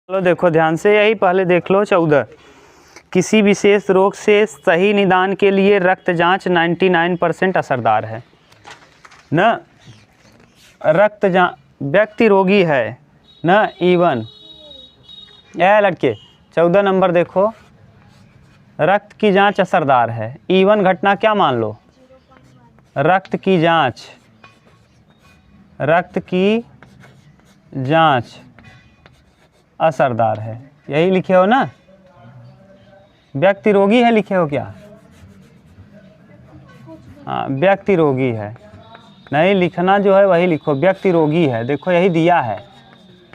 लो देखो ध्यान से, यही पहले देख लो 14। किसी विशेष रोग से सही निदान के लिए रक्त जांच 99% असरदार है न। रक्त जांच व्यक्ति रोगी है न। E1 यह लड़के 14 नंबर देखो, रक्त की जांच असरदार है। E1 घटना क्या मान लो, रक्त की जांच, रक्त की जांच असरदार है, यही लिखे हो ना। व्यक्ति रोगी है लिखे हो क्या? हाँ व्यक्ति रोगी है, नहीं लिखना जो है वही लिखो, व्यक्ति रोगी है। देखो यही दिया है,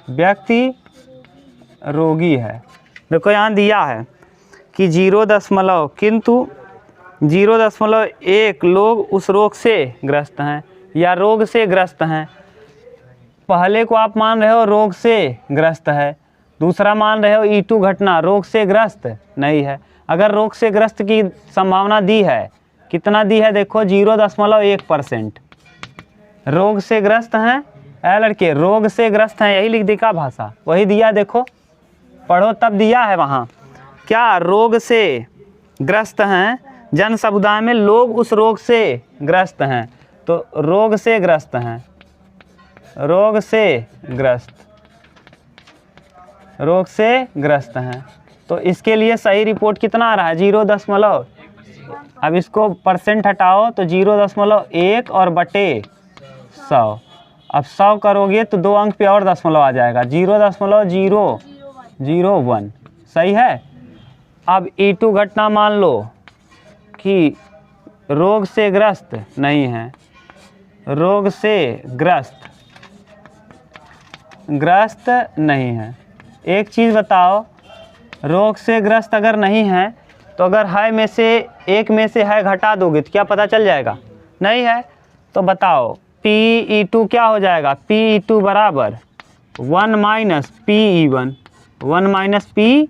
व्यक्ति रोगी है। देखो यहाँ दिया है कि 0 किंतु 0.1 लोग उस रोग से ग्रस्त हैं या रोग से ग्रस्त हैं। पहले को आप मान रहे हो रोग से ग्रस्त है, दूसरा मान रहे हो E2 घटना रोग से ग्रस्त नहीं है। अगर रोग से ग्रस्त की संभावना दी है, कितना दी है देखो 0.1%। रोग से ग्रस्त हैं लड़के, रोग से ग्रस्त हैं, यही लिख दी का भाषा, वही दिया देखो, पढ़ो तब दिया है वहाँ क्या, रोग से ग्रस्त हैं, जन समुदाय में लोग उस रोग से ग्रस्त हैं। तो रोग से ग्रस्त हैं, रोग से ग्रस्त, रोग से ग्रस्त हैं। तो इसके लिए सही रिपोर्ट कितना आ रहा है 0. अब इसको परसेंट हटाओ तो 0.1 और बटे 100। अब 100 करोगे तो 2 अंक पे और दशमलव आ जाएगा, 0.001। सही है। अब E2 घटना मान लो कि रोग से ग्रस्त नहीं है, रोग से ग्रस्त नहीं है। एक चीज़ बताओ, रोग से ग्रस्त अगर नहीं है तो अगर है में से एक में से है घटा दोगे तो क्या पता चल जाएगा, नहीं है तो बताओ PE2 क्या हो जाएगा, PE2 बराबर 1 माइनस PE1, 1 माइनस P।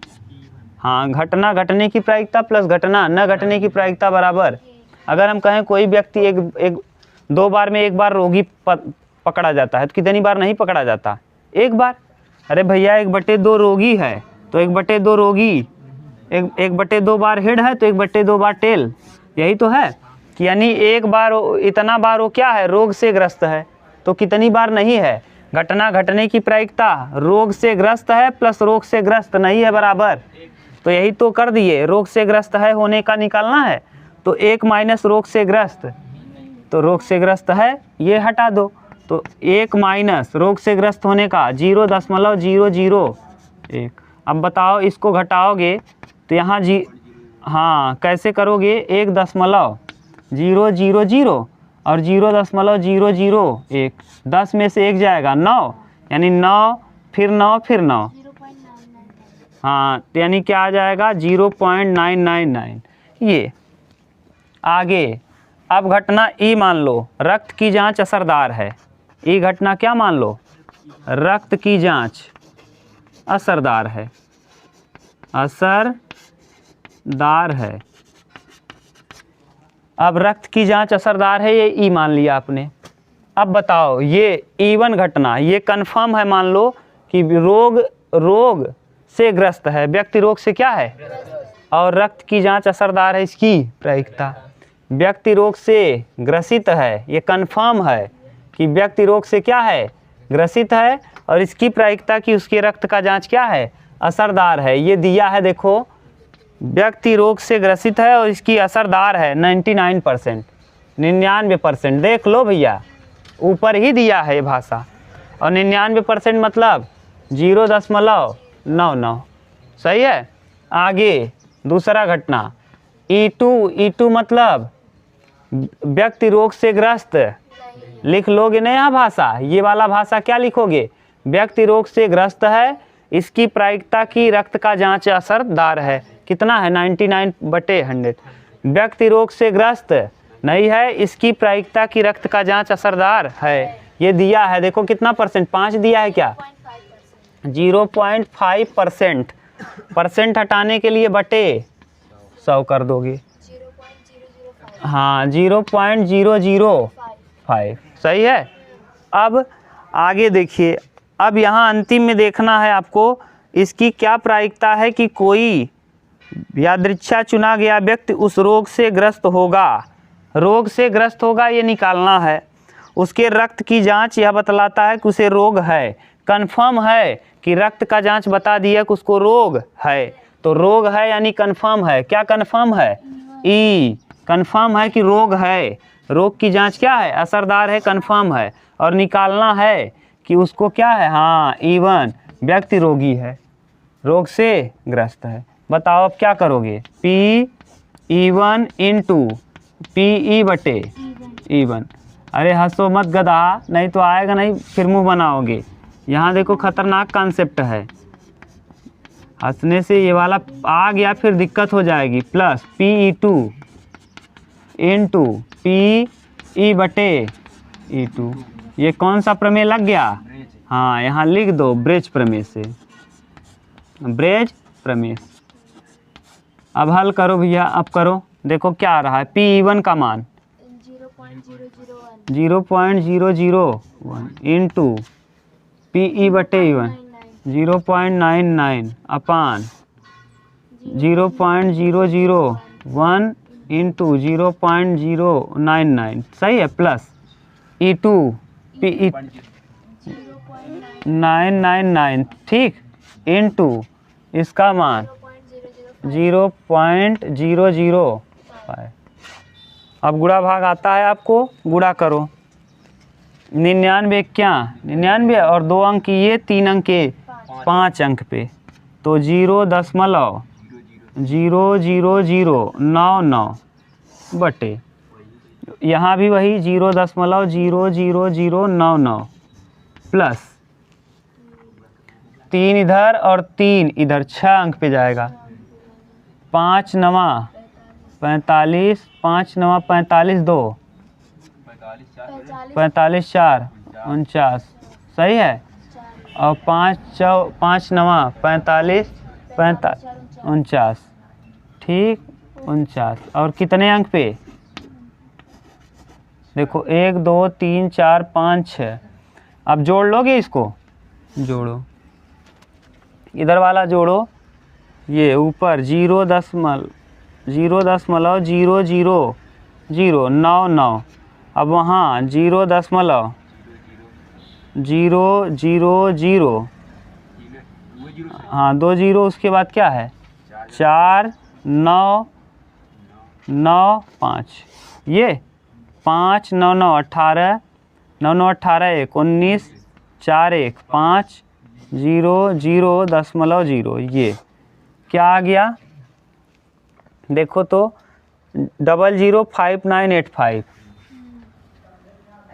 हाँ घटना घटने की प्रायिकता प्लस घटना न घटने की प्रायिकता बराबर। अगर हम कहें कोई व्यक्ति एक 2 बार में 1 बार रोगी पकड़ा जाता है तो कितनी बार नहीं पकड़ा जाता, 1 बार। अरे भैया 1/2 रोगी है तो 1/2 रोगी, 1/2 बार हेड है तो 1/2 बार टेल, यही तो है कि यानी 1 बार इतना बार वो क्या है, रोग से ग्रस्त है। तो कितनी बार नहीं है, घटना घटने की प्रायिकता रोग से ग्रस्त है प्लस रोग से ग्रस्त नहीं है बराबर। तो यही तो कर दिए, रोग से ग्रस्त है होने का निकालना है तो 1 माइनस रोग से ग्रस्त, तो रोग से ग्रस्त है ये हटा दो, तो 1 माइनस रोग से ग्रस्त होने का 0.001। अब बताओ इसको घटाओगे तो यहाँ हाँ कैसे करोगे, 1.000 और 0.001, 10 में से 1 जाएगा 9, यानी 9 फिर 9 फिर 9, हाँ तो यानी क्या आ जाएगा 0.999। ये आगे अब घटना E मान लो, रक्त की जांच असरदार है। E घटना क्या मान लो, रक्त की जांच असरदार है, असरदार है। अब रक्त की जांच असरदार है, ये E मान लिया आपने। अब बताओ ये E1 घटना ये कंफर्म है, मान लो कि रोग से ग्रस्त है, व्यक्ति रोग से क्या है, और रक्त की जांच असरदार है, इसकी प्रायिकता। व्यक्ति रोग से ग्रसित है, ये कंफर्म है कि व्यक्ति रोग से क्या है, ग्रसित है, और इसकी प्रायिकता कि उसके रक्त का जांच क्या है, असरदार है। ये दिया है देखो, व्यक्ति रोग से ग्रसित है और इसकी असरदार है 99%, 99%। देख लो भैया ऊपर ही दिया है ये भाषा, और 99% मतलब 0.99। सही है। आगे दूसरा घटना E2 मतलब व्यक्ति रोग से ग्रस्त, लिख लोगे ना यहाँ भाषा, ये वाला भाषा क्या लिखोगे, व्यक्ति रोग से ग्रस्त है, इसकी प्रायिकता की रक्त का जांच असरदार है, कितना है 99/100। व्यक्ति रोग से ग्रस्त नहीं है, इसकी प्रायिकता की रक्त का जांच असरदार है, ये दिया है देखो कितना परसेंट, 5 दिया है क्या, 0.5%। परसेंट हटाने के लिए बटे 100 कर दोगे, हाँ 0.005। सही है। अब आगे देखिए, अब यहाँ अंतिम में देखना है आपको इसकी क्या प्रायिकता है कि कोई यादृच्छा चुना गया व्यक्ति उस रोग से ग्रस्त होगा। रोग से ग्रस्त होगा ये निकालना है। उसके रक्त की जांच यह बतलाता है कि उसे रोग है। कंफर्म है कि रक्त का जांच बता दिया कि उसको रोग है, तो रोग है यानी कंफर्म है। क्या कंफर्म है? ई कंफर्म है कि रोग है। रोग की जांच क्या है? असरदार है, कंफर्म है। और निकालना है कि उसको क्या है? हाँ, E1 व्यक्ति रोगी है, रोग से ग्रस्त है। बताओ अब क्या करोगे? PE1 इंटू PE बटे E1। अरे हंसो मत गधा, नहीं तो आएगा नहीं, फिर मुंह बनाओगे। यहाँ देखो खतरनाक कॉन्सेप्ट है, हंसने से ये वाला आ गया फिर दिक्कत हो जाएगी। प्लस PE2 इंटू PE बटे E2। ये कौन सा प्रमेय लग गया? हाँ, यहाँ लिख दो ब्रेज प्रमेय से, ब्रेज प्रमेय। अब हल करो भैया, अब करो। देखो क्या आ रहा है। PE1 का मान 0.001 इंटू PE बटे E1 0.99 अपान 0.001 इंटू 0.099, सही है। प्लस E2 PE 999, ठीक, इंटू इसका मान 0.005। अब गुणा भाग आता है आपको, गुणा करो। 99 क्या? 99 और 2 अंक ये, 3 अंक के 5 अंक पे, तो 0.00099 बटे, यहाँ भी वही 0.00099 प्लस 3 इधर और 3 इधर, 6 अंक पे जाएगा। 5 नवा 45, 5 नवा 45, 2 45 4 49, सही है। और 5 नवा 45 49, ठीक, 49। और कितने अंक पे? देखो 1 2 3 4 5 6। अब जोड़ लोगे इसको, जोड़ो, इधर वाला जोड़ो। ये ऊपर 0.00099। अब वहाँ 0.000, हाँ 2 0, उसके बाद क्या है? 4 9 9 5, ये 5 9 9 18 9 9 18 1 19 4 1 5 0.000। ये क्या आ गया? देखो तो 005985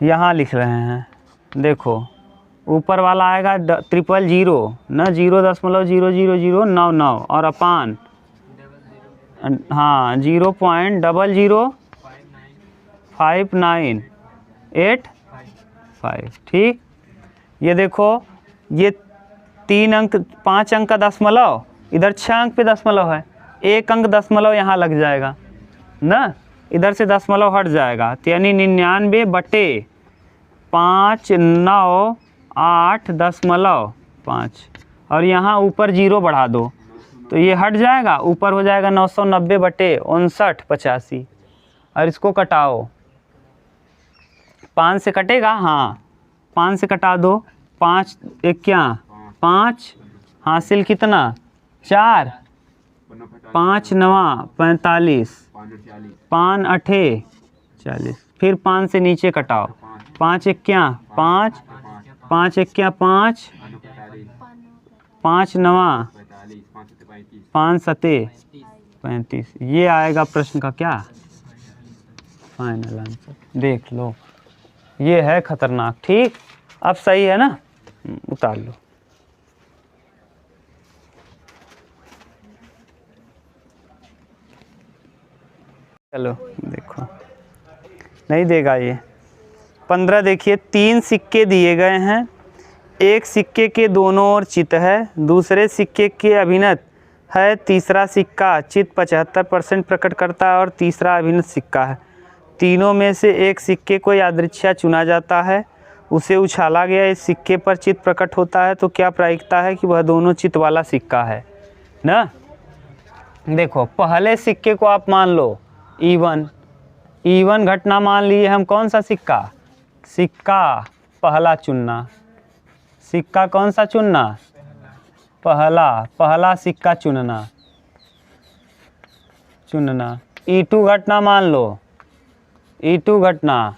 यहाँ लिख रहे हैं। देखो ऊपर वाला आएगा 000 ना, 0.00099 और अपान, हाँ 0.005985, ठीक। ये देखो, ये 3 अंक 5 अंक का दशमलव, इधर 6 अंक पे दशमलव है, 1 अंक दशमलव यहाँ लग जाएगा ना, इधर से दशमलव हट जाएगा, तो यानी 99 बटे 598.5, और यहाँ ऊपर 0 बढ़ा दो तो ये हट जाएगा, ऊपर हो जाएगा 990 बटे 5985। और इसको कटाओ, 5 से कटेगा, हाँ 5 से कटा दो, 5 1 क्या 5, हासिल कितना 4, 5 नवा 45, 5 अठे 40, फिर 5 से नीचे कटाओ, 5 1 क्या 5, 5 1 क्या 5, 5 नवा 5 सते 35। ये आएगा प्रश्न का क्या फाइनल आंसर। देख लो, ये है खतरनाक, ठीक। अब सही है ना, उतार लो। चलो देखो, नहीं देगा ये। 15 देखिए, 3 सिक्के दिए गए हैं, एक सिक्के के दोनों ओर चित है, दूसरे सिक्के के अभिनत है, तीसरा सिक्का चित 75% प्रकट करता है और तीसरा अभिनत सिक्का है। तीनों में से एक सिक्के को यादृच्छा चुना जाता है उसे उछाला गया इस सिक्के पर चित्त प्रकट होता है तो क्या प्रायिकता है कि वह दोनों चित्त वाला सिक्का है ना। देखो पहले सिक्के को आप मान लो इवन घटना मान लिए हम, कौन सा सिक्का, सिक्का पहला चुनना, सिक्का कौन सा चुनना, पहला सिक्का चुनना। E2 घटना मान लो, E2 घटना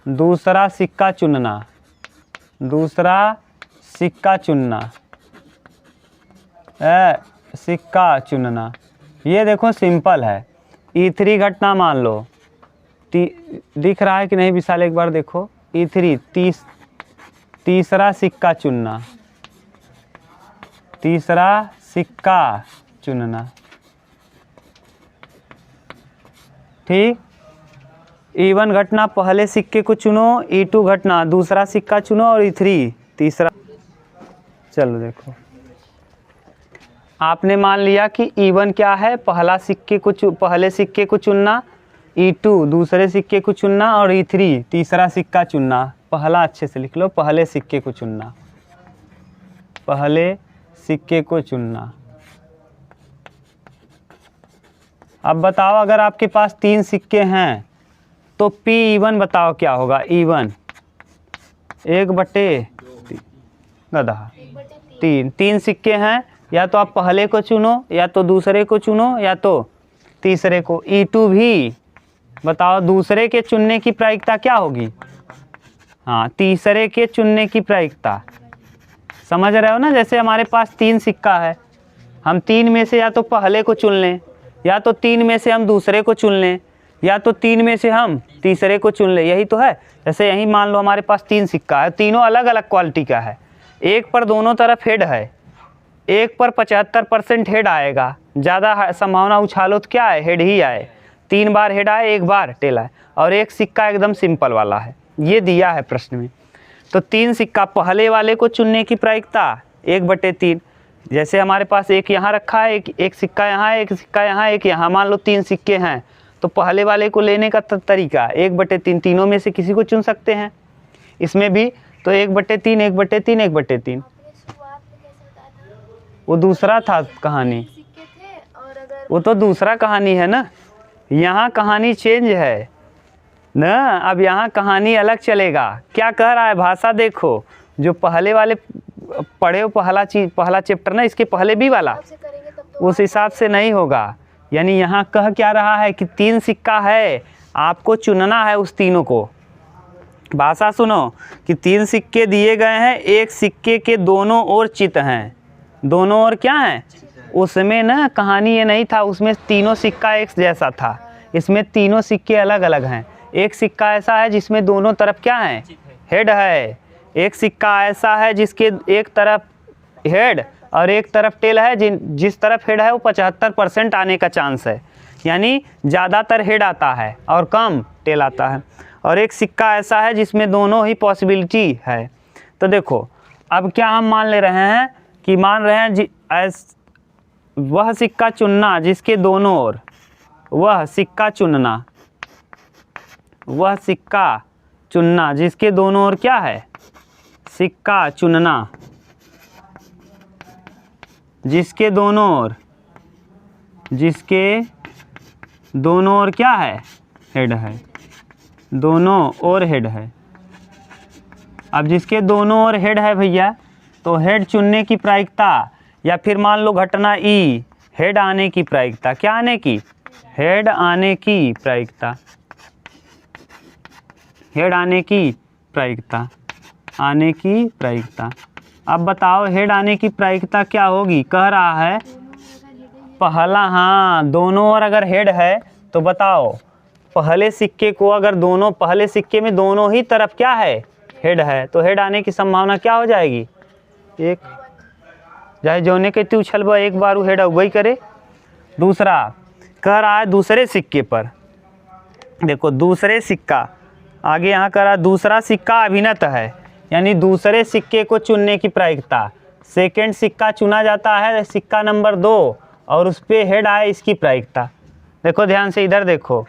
दूसरा सिक्का चुनना, सिक्का चुनना। ये देखो सिंपल है। E3 घटना मान लो, दिख रहा है कि नहीं विशाल, एक बार देखो। E3 तीसरा सिक्का चुनना, ठीक। E1 घटना पहले सिक्के को चुनो, E2 घटना दूसरा सिक्का चुनो और E3 तीसरा। चलो देखो आपने मान लिया कि E1 क्या है, पहले सिक्के को चुनना, E2 दूसरे सिक्के को चुनना और E3 तीसरा सिक्का चुनना। पहला अच्छे से लिख लो, पहले सिक्के को चुनना। अब बताओ अगर आपके पास 3 सिक्के हैं तो P1 बताओ क्या होगा। E1 3 सिक्के हैं, या तो आप पहले को चुनो, या तो दूसरे को चुनो, या तो तीसरे को। E2 भी बताओ दूसरे के चुनने की प्रायिकता क्या होगी, हाँ तीसरे के चुनने की प्रायिकता। समझ रहे हो ना। जैसे हमारे पास 3 सिक्का है, हम 3 में से या तो पहले को चुन लें, या तो 3 में से हम दूसरे को चुन लें, या तो 3 में से हम तीसरे को चुन लें, यही तो है। जैसे यही मान लो हमारे पास 3 सिक्का है, तीनों अलग अलग क्वालिटी का है। एक पर दोनों तरफ हेड है, एक पर 75% हेड आएगा, ज़्यादा संभावना उछालो तो क्या है, हेड ही आए। 3 बार हेड आए, 1 बार टेल आए, और एक सिक्का एकदम सिंपल वाला है, ये दिया है प्रश्न में। तो 3 सिक्का पहले वाले को चुनने की प्रायिकता 1/3। जैसे हमारे पास एक यहाँ रखा है, एक सिक्का यहाँ है, एक सिक्का यहाँ, एक यहाँ, मान लो 3 सिक्के हैं, तो पहले वाले को लेने का तरीका 1/3, तीनों में से किसी को चुन सकते हैं। इसमें भी तो 1/3, 1/3, 1/3। वो दूसरा था कहानी, वो तो दूसरा कहानी है ना। यहाँ कहानी चेंज है ना, अब यहाँ कहानी अलग चलेगा। क्या कह रहा है भाषा, देखो जो पहले वाले पढ़े हो, पहला चैप्टर ना, इसके पहले भी वाला, उस हिसाब से नहीं होगा। यानी यहाँ कह क्या रहा है कि 3 सिक्का है, आपको चुनना है उस तीनों को। भाषा सुनो कि 3 सिक्के दिए गए हैं, एक सिक्के के दोनों ओर चित हैं, दोनों ओर क्या हैं। उसमें ना कहानी ये नहीं था, उसमें तीनों सिक्का एक जैसा था, इसमें तीनों सिक्के अलग अलग हैं। एक सिक्का ऐसा है जिसमें दोनों तरफ क्या है, हेड है। एक सिक्का ऐसा है जिसके एक तरफ हेड और एक तरफ टेल है, जिस तरफ हेड है वो 75% आने का चांस है, यानी ज़्यादातर हेड आता है और कम टेल आता है। और एक सिक्का ऐसा है जिसमें दोनों ही पॉसिबिलिटी है। तो देखो अब क्या हम मान ले रहे हैं कि वह सिक्का चुनना जिसके दोनों ओर, वह सिक्का चुनना जिसके दोनों ओर क्या है, सिक्का चुनना जिसके दोनों ओर क्या है, हेड है, दोनों ओर हेड है। अब जिसके दोनों ओर हेड है भैया, तो हेड चुनने की प्रायिकता, या फिर मान लो घटना ई, हेड आने की प्रायिकता, क्या आने की, हेड आने की प्रायिकता, हेड आने की प्रायिकता, आने की प्रायिकता। अब बताओ हेड आने की प्रायिकता क्या होगी, कह रहा है पहला, हाँ दोनों ओर अगर हेड है तो बताओ पहले सिक्के को अगर पहले सिक्के में दोनों ही तरफ क्या है, हेड है, तो हेड आने की संभावना क्या हो जाएगी, 1। चाहे जोने के तू उछल एक बार हेड वही करे। दूसरा कह रहा है दूसरे सिक्के पर, देखो दूसरे सिक्का आगे यहाँ कह रहा है दूसरा सिक्का अभिनत है, यानी दूसरे सिक्के को चुनने की प्रायिकता। सेकेंड सिक्का चुना जाता है सिक्का नंबर 2 और उस पर हेड आए, इसकी प्रायिकता। देखो ध्यान से इधर देखो,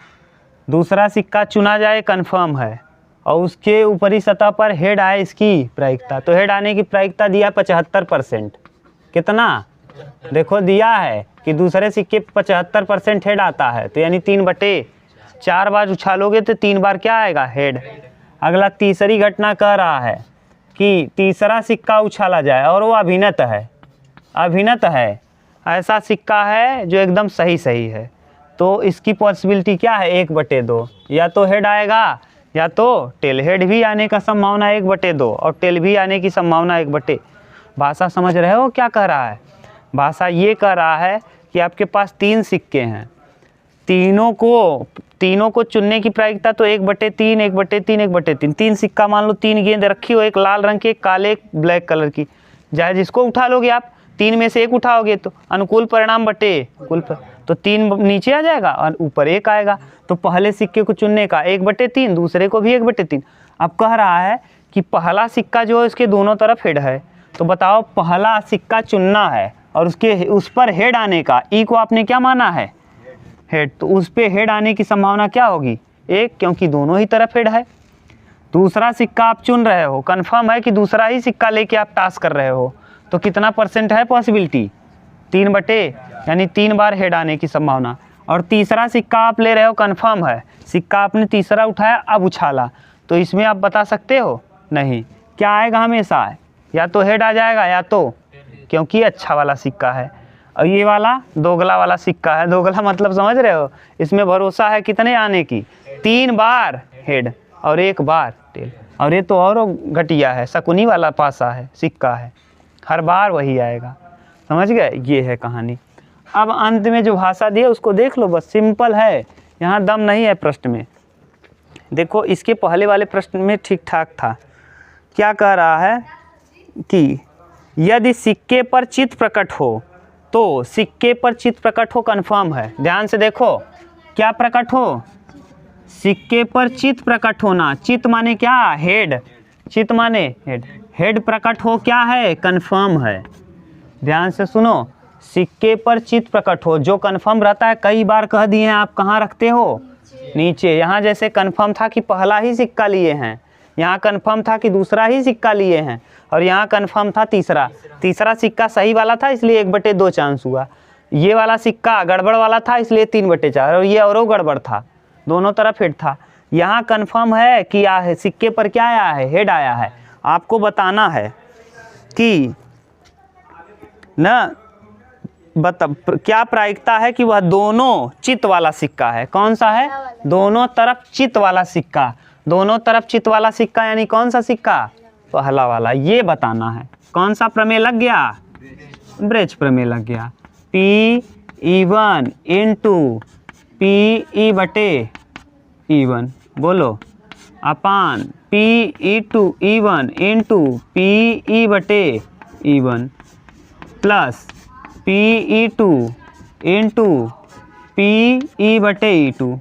दूसरा सिक्का चुना जाए कन्फर्म है, और उसके ऊपरी सतह पर हेड आए इसकी प्रायिकता, तो हेड आने की प्रायिकता दिया 75%। कितना देखो दिया है कि दूसरे सिक्के 75% हेड आता है, तो यानी 3/4 बार उछालोगे तो 3 बार क्या आएगा हेड। अगला तीसरी घटना कह रहा है कि तीसरा सिक्का उछाला जाए और वो अभिनत है, अभिनत है, ऐसा सिक्का है जो एकदम सही सही है, तो इसकी पॉसिबिलिटी क्या है 1/2, या तो हेड आएगा या तो टेल। हेड भी आने का संभावना 1/2 और टेल भी आने की संभावना 1/। भाषा समझ रहे हो क्या कह रहा है? भाषा ये कह रहा है कि आपके पास 3 सिक्के हैं, तीनों को चुनने की प्रायिकता तो 1/3 1/3 1/3। 3 सिक्का मान लो, 3 गेंद रखी हो, एक लाल रंग की, एक काले, एक ब्लैक कलर की, चाहे जिसको उठा लोगे आप, 3 में से एक उठाओगे तो अनुकूल परिणाम बटे कुल तो 3 नीचे आ जाएगा और ऊपर 1 आएगा। तो पहले सिक्के को चुनने का 1/3, दूसरे को भी 1/3। अब कह रहा है कि पहला सिक्का जो है इसके दोनों तरफ हेड है, तो बताओ पहला सिक्का चुनना है और उस पर हेड आने का, ई को आपने क्या माना है हेड, तो उस पे हेड आने की संभावना क्या होगी 1, क्योंकि दोनों ही तरफ हेड है। दूसरा सिक्का आप चुन रहे हो, कंफर्म है कि दूसरा ही सिक्का लेके आप टास्क कर रहे हो, तो कितना % है पॉसिबिलिटी 3/, यानी 3 बार हेड आने की संभावना। और तीसरा सिक्का आप ले रहे हो, कंफर्म है, सिक्का आपने तीसरा उठाया अब उछाला, तो इसमें आप बता सकते हो नहीं, क्या आएगा हमेशा या तो हेड आ जाएगा या तो, क्योंकि अच्छा वाला सिक्का है। और ये वाला दोगला वाला सिक्का है, दोगला मतलब समझ रहे हो, इसमें भरोसा है कितने आने की 3 बार हेड और 1 बार टेल। और ये तो और घटिया है, शकुनी वाला पासा है, सिक्का है, हर बार वही आएगा। समझ गए? ये है कहानी। अब अंत में जो भाषा दी है उसको देख लो, बस सिंपल है, यहाँ दम नहीं है प्रश्न में। देखो इसके पहले वाले प्रश्न में ठीक ठाक था। क्या कह रहा है कि यदि सिक्के पर चित्त प्रकट हो, तो सिक्के पर चित्त प्रकट हो कंफर्म है। ध्यान से देखो, क्या प्रकट हो, सिक्के पर चित्त प्रकट होना, चित्त माने क्या हेड, चित्त माने हेड, हेड प्रकट हो क्या है कंफर्म है। ध्यान से सुनो, सिक्के पर चित्त प्रकट हो, जो कंफर्म रहता है, कई बार कह दिए हैं आप कहाँ रखते हो नीचे। यहाँ जैसे कंफर्म था कि पहला ही सिक्का लिए हैं, यहाँ कंफर्म था कि दूसरा ही सिक्का लिए हैं, और यहाँ कंफर्म था तीसरा सिक्का सही वाला था इसलिए 1/2 चांस हुआ। ये वाला सिक्का गड़बड़ वाला था इसलिए 3/4, और ये और गड़बड़ था, दोनों तरफ हेड था। यहाँ कंफर्म है कि सिक्के पर क्या आया है हेड आया है। आपको बताना है कि न क्या प्रायिकता है कि वह दोनों चित्त वाला सिक्का है। कौन सा है? दोनों तरफ चित्त वाला सिक्का, दोनों तरफ चित्त वाला सिक्का यानी कौन सा सिक्का? पहला वाला, ये बताना है। कौन सा प्रमेय लग गया? ब्रेच प्रमेय लग गया। P(E1) × Pe/E1 बोलो अपान Pe(2)(E1) × Pe/E1 plus Pe(2) × Pe/E2।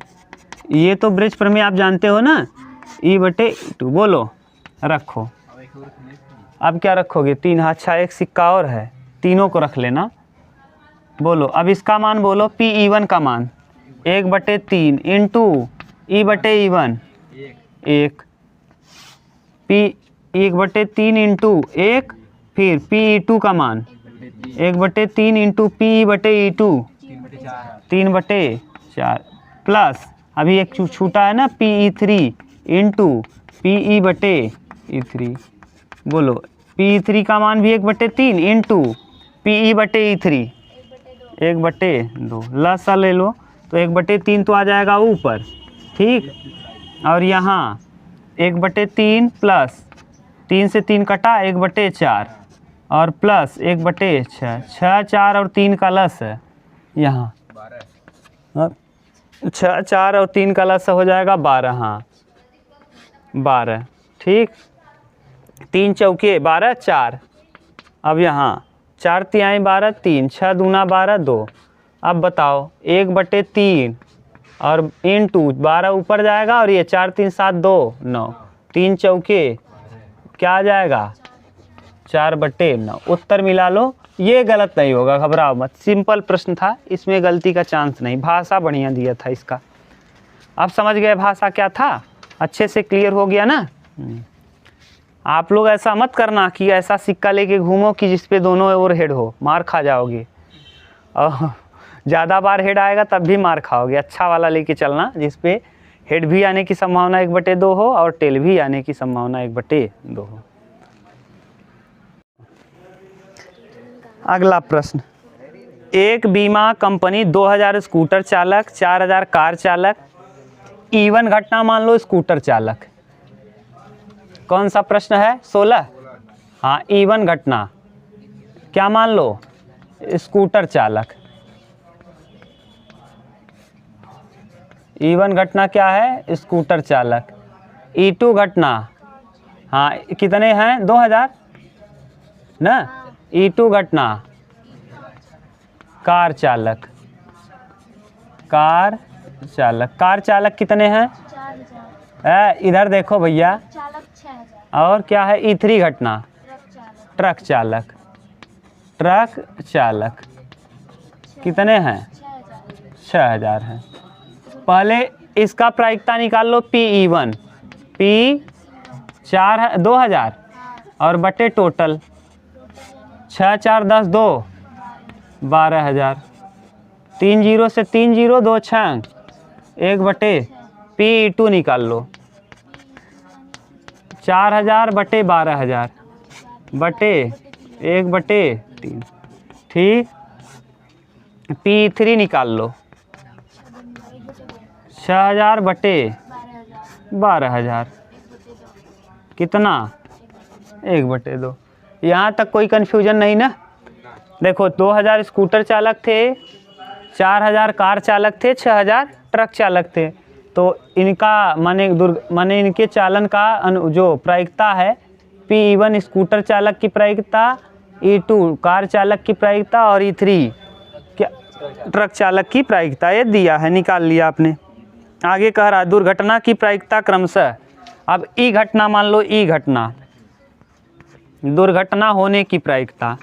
ये तो ब्रिज प्रमेय आप जानते हो ना, E/E2 बोलो रखो। अब क्या रखोगे? 3। अच्छा एक सिक्का और है, तीनों को रख लेना। बोलो अब इसका मान बोलो, Pe1 का मान 1/3 × E/E1 1, P1/3 × 1, फिर Pe2 का मान 1/3 × Pe/E2 3/4 प्लस अभी एक छूटा है ना Pe3 × Pe/E3। बोलो Pe3 का मान भी 1/3 × Pe/E3 1/2। लसा ले लो तो 1/3 तो आ जाएगा ऊपर, ठीक। और यहाँ 1/3 प्लस 3 से 3 कटा 1/4 और प्लस 1/6, 6 4 और 3 का लस है यहाँ 6 4 और 3 का लस हो जाएगा 12। हाँ 12, ठीक। 3 चौके 12 4। अब यहाँ 4 तिहाई 12 3, 6 दूना 12 2। अब बताओ 1/3 और × 12 ऊपर जाएगा और ये 4 3 7 2 9, 3 चौके क्या आ जाएगा 4/9। उत्तर मिला लो, ये गलत नहीं होगा, घबराओ मत, सिंपल प्रश्न था, इसमें गलती का चांस नहीं। भाषा बढ़िया दिया था इसका। अब समझ गए भाषा क्या था? अच्छे से क्लियर हो गया ना। आप लोग ऐसा मत करना कि ऐसा सिक्का लेके घूमो कि जिस पे दोनों ओर हेड हो, मार खा जाओगे। और ज़्यादा बार हेड आएगा तब भी मार खाओगे। अच्छा वाला लेके चलना जिस पे हेड भी आने की संभावना 1/2 हो और टेल भी आने की संभावना 1/2 हो। अगला प्रश्न, एक बीमा कंपनी 2000 स्कूटर चालक, 4000 कार चालक, इवन घटना मान लो स्कूटर चालक। कौन सा प्रश्न है? 16। हाँ, इवन घटना क्या मान लो? स्कूटर चालक। इवन घटना क्या है? स्कूटर चालक। E2 घटना, हाँ कितने हैं? 2000 ना। E2 घटना कार चालक। कार चालक, कार चालक कितने हैं? 4000। इधर देखो भैया, चालक 6000। और क्या है? E3 घटना ट्रक चालक। ट्रक चालक कितने हैं? 6000 हैं। पहले इसका प्रायिकता निकाल लो। P1 P 2000 और बटे टोटल 6 4 10 2 12000। 3 0 से 3 0 2 6 1/, P2 निकाल लो। 4000 बटे 12000 बटे 1/3। ठीक। P3 निकाल लो। 6000 बटे 12000 कितना? 1/2। यहाँ तक कोई कन्फ्यूजन नहीं ना? देखो 2000 स्कूटर चालक थे, 4000 कार चालक थे, 6000 ट्रक चालक थे। तो इनका माने इनके चालन का जो प्रायिकता है, P1 स्कूटर चालक की प्रायिकता, E2 कार चालक की प्रायिकता और E3 क्या ट्रक चालक की प्रायिकता। ये दिया है, निकाल लिया आपने। आगे कह रहा है दुर्घटना की प्रायिकता क्रमशः। अब ई घटना मान लो। ई घटना दुर्घटना होने की प्रायिकता।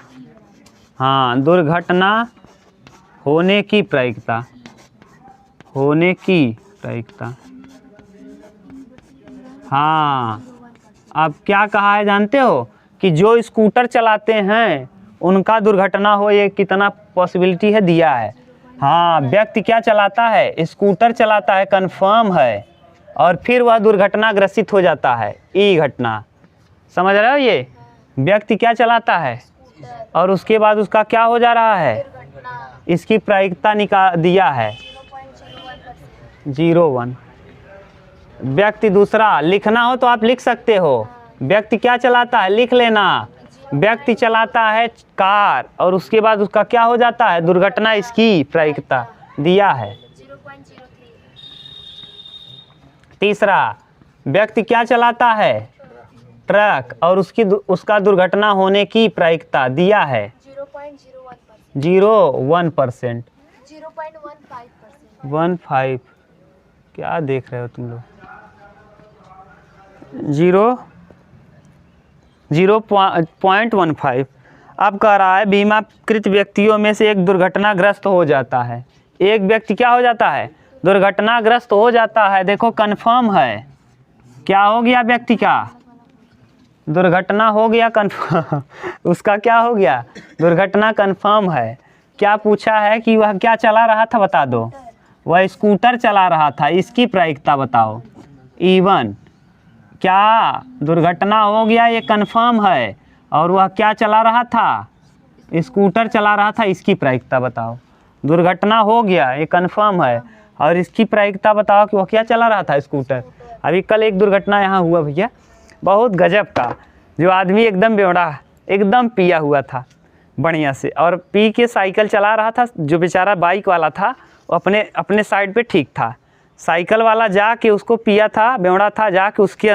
हाँ, दुर्घटना होने की प्रायिकता। होने की प्रायिकता। हाँ, अब क्या कहा है जानते हो? कि जो स्कूटर चलाते हैं उनका दुर्घटना हो, ये कितना पॉसिबिलिटी है दिया है। हाँ, व्यक्ति क्या चलाता है? स्कूटर चलाता है, कंफर्म है, और फिर वह दुर्घटना ग्रसित हो जाता है। ई घटना, समझ रहे हो? ये व्यक्ति क्या चलाता है और उसके बाद उसका क्या हो जा रहा है, इसकी प्रायिकता दिया है 0.01। व्यक्ति दूसरा लिखना हो तो आप लिख सकते हो। व्यक्ति क्या चलाता है, लिख लेना। व्यक्ति चलाता है कार और उसके बाद उसका क्या हो जाता है, दुर्घटना, इसकी प्रायिकता दिया है 0.03। तीसरा, व्यक्ति क्या चलाता है, ट्रक, और उसका दुर्घटना होने की प्रायिकता दिया है 0.01%। 15। क्या देख रहे हो तुम लोग? 0.15। अब कह रहा है बीमाकृत व्यक्तियों में से एक दुर्घटनाग्रस्त हो जाता है। एक व्यक्ति क्या हो जाता है, दुर्घटनाग्रस्त हो जाता है। देखो कंफर्म है, क्या हो गया व्यक्ति का, दुर्घटना हो गया कंफर्म। उसका क्या हो गया, दुर्घटना कंफर्म है। क्या पूछा है कि वह क्या चला रहा था, बता दो। वह स्कूटर चला रहा था, इसकी प्रायिकता बताओ। E1 क्या दुर्घटना हो गया, ये कंफर्म है, और वह क्या चला रहा था, स्कूटर चला रहा था, इसकी प्रायिकता बताओ। दुर्घटना हो गया, ये कंफर्म है, और इसकी प्रायिकता बताओ कि वह क्या चला रहा था, स्कूटर। अभी कल एक दुर्घटना यहाँ हुआ भैया, बहुत गजब का। जो आदमी एकदम बेवड़ा, एकदम पिया हुआ था बढ़िया से, और पी के साइकिल चला रहा था। जो बेचारा बाइक वाला था वो अपने साइड पे ठीक था। साइकिल वाला जाके उसको पिया था, बेवड़ा था, जाके उसके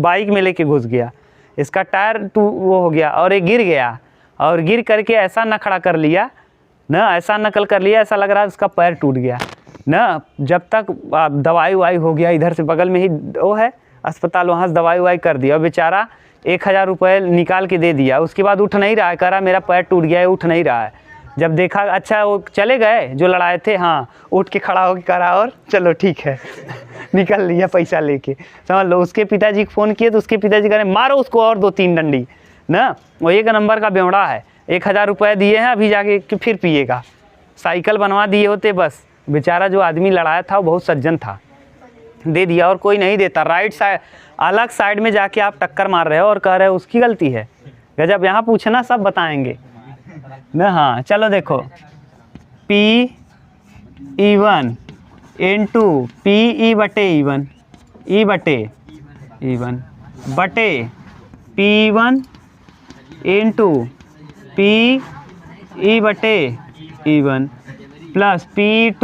बाइक में लेके घुस गया। इसका टायर वो हो गया और ये गिर गया, और गिर करके ऐसा नखड़ा कर लिया ना, ऐसा नकल कर लिया, ऐसा लग रहा है उसका पैर टूट गया ना। जब तक दवाई ववाई हो गया, इधर से बगल में ही वो है अस्पताल, वहाँ से दवाई ववाई कर दिया, और बेचारा 1000 रुपये निकाल के दे दिया। उसके बाद उठ नहीं रहा है, कह रहा मेरा पैर टूट गया है, उठ नहीं रहा है। जब देखा, अच्छा वो चले गए जो लड़ाए थे, हाँ, उठ के खड़ा होकर कह रहा और चलो ठीक है निकल लिया पैसा लेके, समझ लो। उसके पिताजी को फ़ोन किए तो उसके पिताजी कह रहे मारो उसको और 2-3 डंडी ना। वो 1 नंबर का बेवड़ा है। 1000 रुपये दिए हैं, अभी जाके फिर पिएगा। साइकिल बनवा दिए होते बस। बेचारा जो आदमी लड़ाया था वो बहुत सज्जन था, दे दिया, और कोई नहीं देता। राइट साइड अलग साइड में जाके आप टक्कर मार रहे हो और कह रहे हो उसकी गलती है। गजब, यहाँ पूछना सब बताएंगे ना। हाँ चलो देखो, P(E1) इंटू PE/E1, E/E1 बटे P1 into PE/E1 plus P2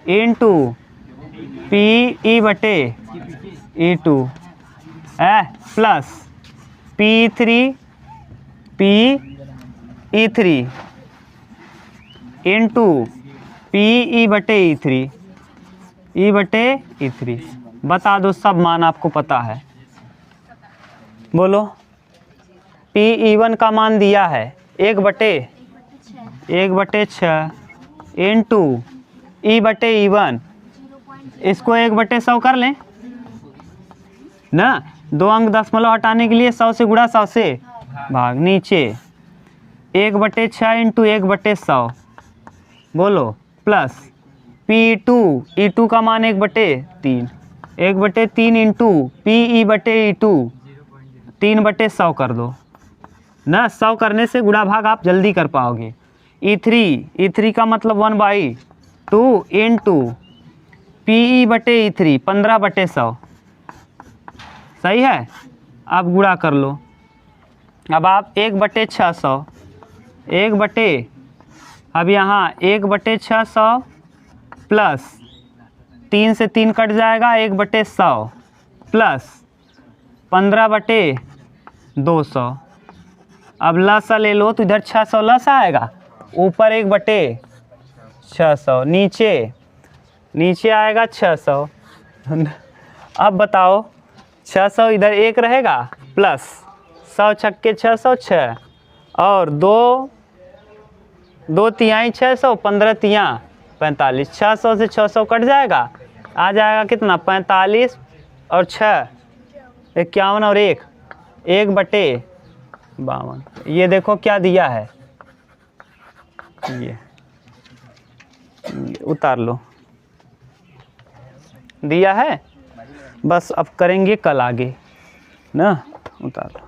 into PE/E2 plus P3 into PE/E3 E/E3। बता दो, सब मान आपको पता है, बोलो। PE1 का मान दिया है 1/6 इंटू E/E1, इसको 1/100 कर लें ना। 2 अंक दशमलव हटाने के लिए 100 से गुणा 100 से भाग, नीचे 1/6 इंटू 1/100 बोलो, प्लस P2 का मान 1/3 1/3 इंटू PE/E2 3/100 कर दो ना। 100 करने से गुणा भाग आप जल्दी कर पाओगे। E3 का मतलब 1/2 इंटू PE/E3 15/100, सही है। आप गुणा कर लो। अब आप 1/600 अब यहाँ 1/600 प्लस 3 से 3 कट जाएगा, 1/100 प्लस 15/200। अब लसा ले लो तो इधर 600 लसा आएगा, ऊपर 1/600, नीचे आएगा 600। अब बताओ 600 इधर 1 रहेगा, प्लस 100 छक्के 600 6 और 2 तिहाई 600 15 तिया 45। 600 से 600 कट जाएगा, आ जाएगा कितना 45 और 6 51 और 1/52। ये देखो क्या दिया है, ये उतार लो, दिया है। बस अब करेंगे कल आगे ना, उतार लो।